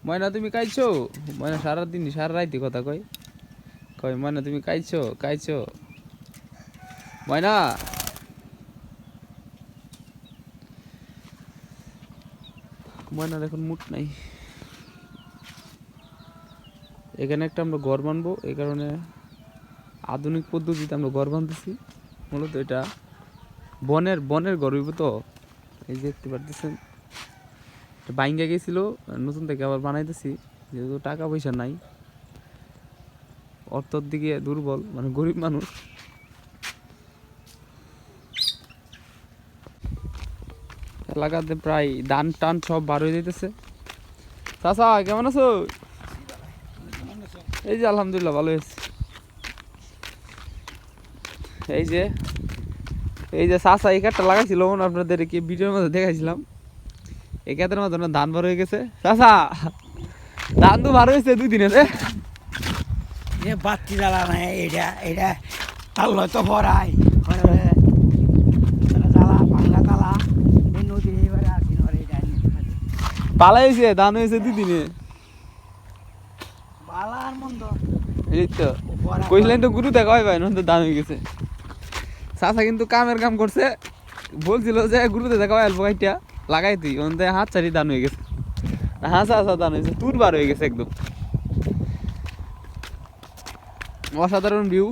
ময়না তুমি কাইছো? ময়না সারাদিন সারা রাইতে কথা কয় কয় ময়না তুমি কাইছো কাইছো ময়না। ময়নার এখন মুড নাই। এখানে একটা আমরা ঘর বানবো, এই কারণে আধুনিক পদ্ধতিতে আমরা ঘর বানতেছি। মূলত এটা বনের বনের ঘর হইব তো, এই যে দেখতে পারতেছেন বাইঙ্গা গেছিল, নতুন থেকে আবার বানাইতেছি। যেহেতু টাকা পয়সা নাই, অর্থর দিকে দুর্বল, মানে গরিব মানুষ। এলাকাতে প্রায় ধান টান সব বার হয়ে যেতেছে। চাচা কেমন আছো? এই যে আলহামদুলিল্লাহ ভালো হয়েছে। এই যে এই যে চাচা এই কাঠটা লাগাইছিল, আপনাদের কি ভিডিওর মধ্যে দেখাইছিলাম। এই কাঠের মধ্যে ধান বার হয়ে গেছে। চাচা ধান তো বার হয়েছে 2 দিনে রে। বাতি জ্বালা নাই, এটা এটা তাল্লো তো ভরাই জ্বালা ভাঙ্গা তালা এই নদী এবারে আসি না এটা পালাই হয়েছে, ধান হয়েছে 2 দিনে। বালার মন্দ এই তো কইছিলেন তো গুরু দেখা হয় ভাই, নন তো ধান হয়ে গেছে। চাচা কিন্তু কামের কাম করছে, বলছিল যে গুরুতে দেখা হয় অল্প কাইটা লাগাই তুই ওনতে হাত চারি ধান হয়ে গেছে। হ্যাঁ চাচা ধান হয়েছে, তুর বার হয়ে গেছে একদম। অসাধারণ ভিউ।